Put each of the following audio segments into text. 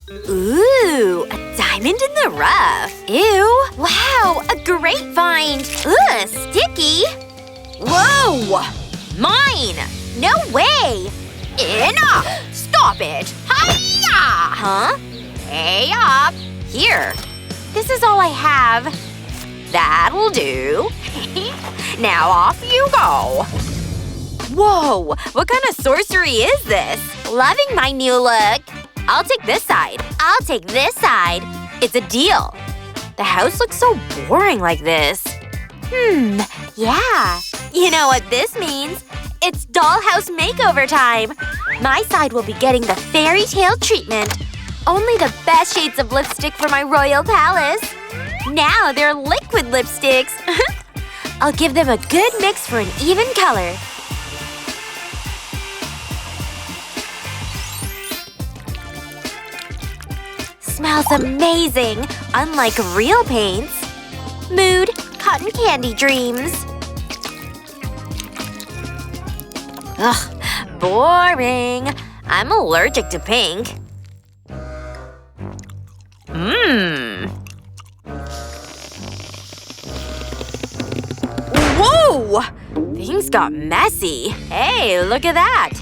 Ooh, a diamond in the rough. Ew. Wow, a great find. Ugh, sticky. Whoa! Mine! No way! Enough! Stop it! Hi-ya! Huh? Hey up! Here. This is all I have. That'll do. Now off you go. Whoa! What kind of sorcery is this? Loving my new look. I'll take this side. I'll take this side. It's a deal. The house looks so boring like this. Yeah. You know what this means? It's dollhouse makeover time! My side will be getting the fairy tale treatment. Only the best shades of lipstick for my royal palace. Now they're liquid lipsticks. I'll give them a good mix for an even color. Smells amazing, unlike real paints. Mood, cotton candy dreams. Ugh, boring. I'm allergic to pink. Whoa! Things got messy. Hey, look at that.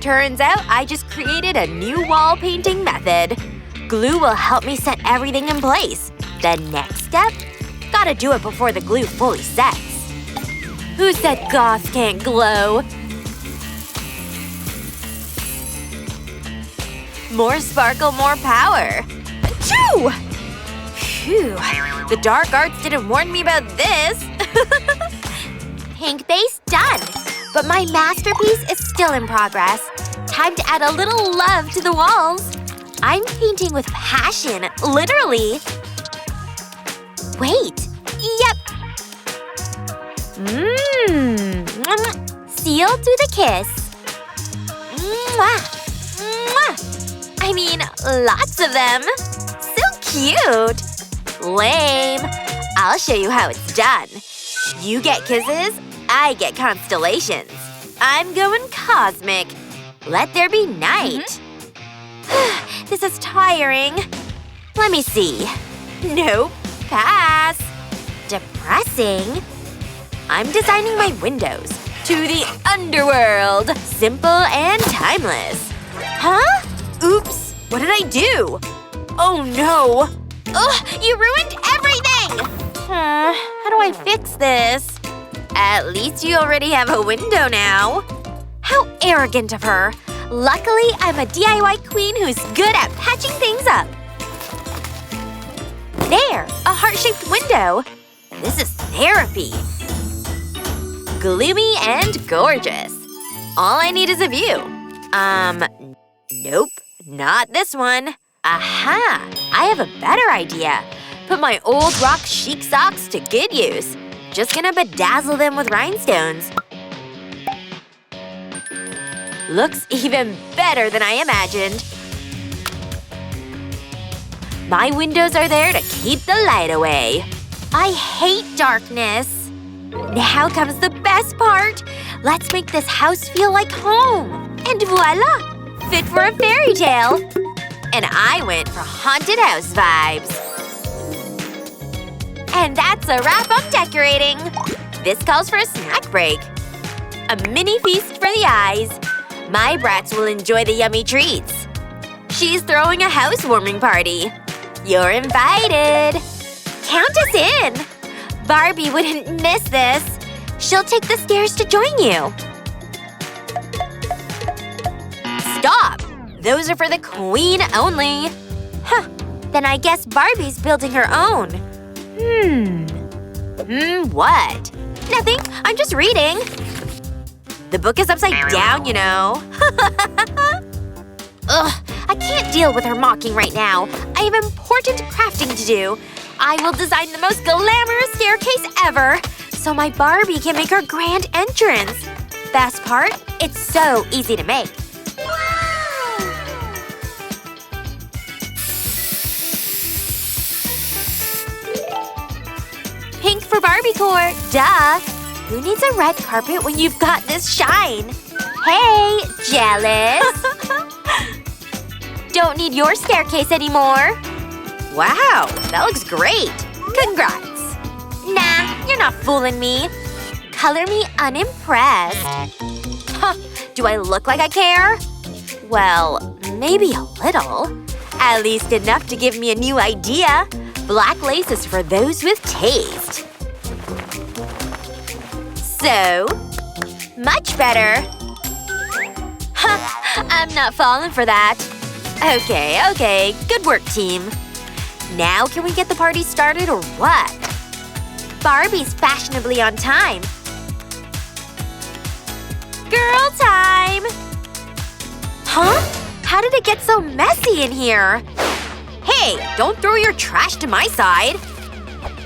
Turns out I just created a new wall painting method. Glue will help me set everything in place. The next step? Gotta do it before the glue fully sets. Who said goths can't glow? More sparkle, more power. Achoo! Phew. The dark arts didn't warn me about this. Pink base done. But my masterpiece is still in progress. Time to add a little love to the walls. I'm painting with passion, literally. Wait. Yep. Seal to the kiss. Mwah. Mwah. I mean, lots of them. So cute. Lame. I'll show you how it's done. You get kisses, I get constellations. I'm going cosmic. Let there be night. This is tiring. Let me see. Nope. Pass. Depressing. I'm designing my windows to the underworld. Simple and timeless. Huh? Oops. What did I do? Oh no. Ugh, you ruined everything! How do I fix this? At least you already have a window now. How arrogant of her. Luckily, I'm a DIY queen who's good at patching things up. There! A heart-shaped window. This is therapy. Gloomy and gorgeous. All I need is a view. Nope. Not this one. Aha! I have a better idea. Put my old rock chic socks to good use. Just gonna bedazzle them with rhinestones. Looks even better than I imagined. My windows are there to keep the light away. I hate darkness. Now comes the best part. Let's make this house feel like home. And voila! Fit for a fairy tale. And I went for haunted house vibes. And that's a wrap on decorating. This calls for a snack break. A mini feast for the eyes. My brats will enjoy the yummy treats. She's throwing a housewarming party. You're invited. Count us in. Barbie wouldn't miss this. She'll take the stairs to join you. Stop! Those are for the queen only. Huh. Then I guess Barbie's building her own. What? Nothing. I'm just reading. The book is upside down, you know. Ugh. I can't deal with her mocking right now. I have important crafting to do. I will design the most glamorous staircase ever, so my Barbie can make her grand entrance. Best part? It's so easy to make. Pink for Barbiecore, duh! Who needs a red carpet when you've got this shine? Hey, jealous? don't need your staircase anymore. Wow, that looks great. Congrats. Nah, you're not fooling me. Color me unimpressed. Huh, do I look like I care? Well, maybe a little. At least enough to give me a new idea. Black lace is for those with taste. So, much better. Huh, I'm not falling for that. Okay, good work, team. Now can we get the party started or what? Barbie's fashionably on time. Girl time! Huh? How did it get so messy in here? Hey, don't throw your trash to my side.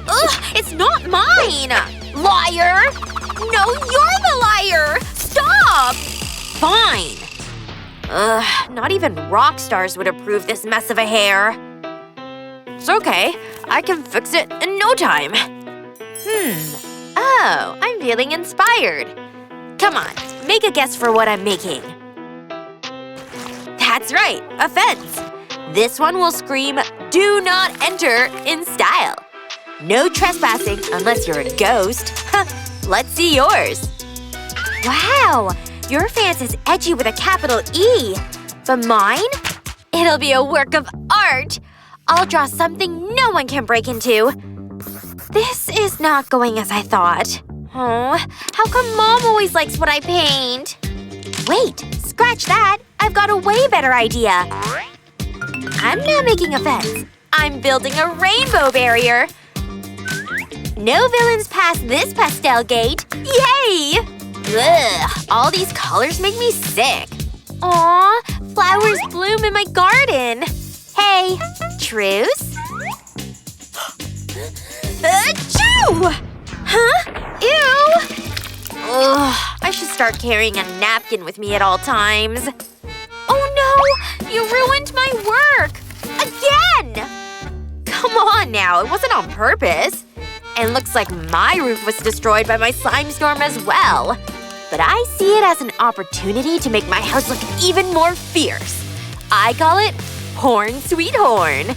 Ugh, it's not mine! Liar! No, you're the liar! Stop! Fine. Ugh, not even rock stars would approve this mess of a hair. It's okay. I can fix it in no time. Oh, I'm feeling inspired. Come on, make a guess for what I'm making. That's right, a fence. This one will scream, "Do not enter" in style. No trespassing unless you're a ghost. Let's see yours. Wow, your fence is edgy with a capital E. But mine? It'll be a work of art. I'll draw something no one can break into. This is not going as I thought. Oh, how come Mom always likes what I paint? Wait, scratch that. I've got a way better idea. I'm not making a fence. I'm building a rainbow barrier. No villains pass this pastel gate. Yay! Ugh, all these colors make me sick. Aw, flowers bloom in my garden. Hey, truce? Achoo! Huh? Ew! Ugh, I should start carrying a napkin with me at all times. Oh no! You ruined my work! Again! Come on now, it wasn't on purpose. And looks like my roof was destroyed by my slime storm as well. But I see it as an opportunity to make my house look even more fierce. I call it Horn Sweet Horn.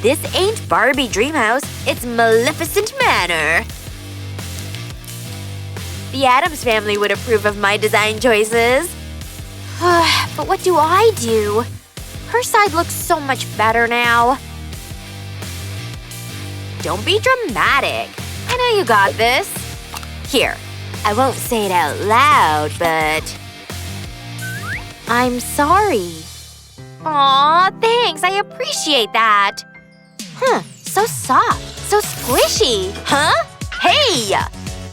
This ain't Barbie Dreamhouse, it's Maleficent Manor. The Addams family would approve of my design choices. But what do I do? Her side looks so much better now. Don't be dramatic. I know you got this. Here, I won't say it out loud, but… I'm sorry. Aw, thanks, I appreciate that. So soft, so squishy. Huh? Hey!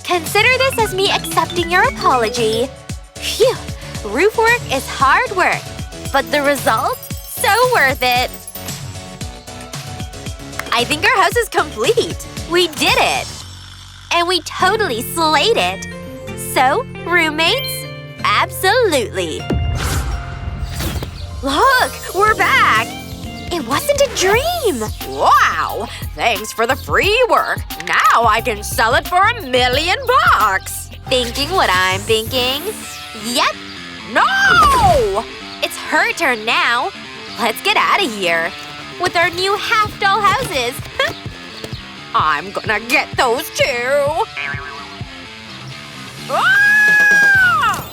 Consider this as me accepting your apology. Phew, roof work is hard work. But the result? So worth it. I think our house is complete. We did it. And we totally slayed it. So, roommates? Absolutely. Look! We're back! It wasn't a dream! Wow! Thanks for the free work. Now I can sell it for $1 million! Thinking what I'm thinking? Yep! No! It's her turn now. Let's get out of here. With our new half-doll houses. I'm gonna get those too! Ah!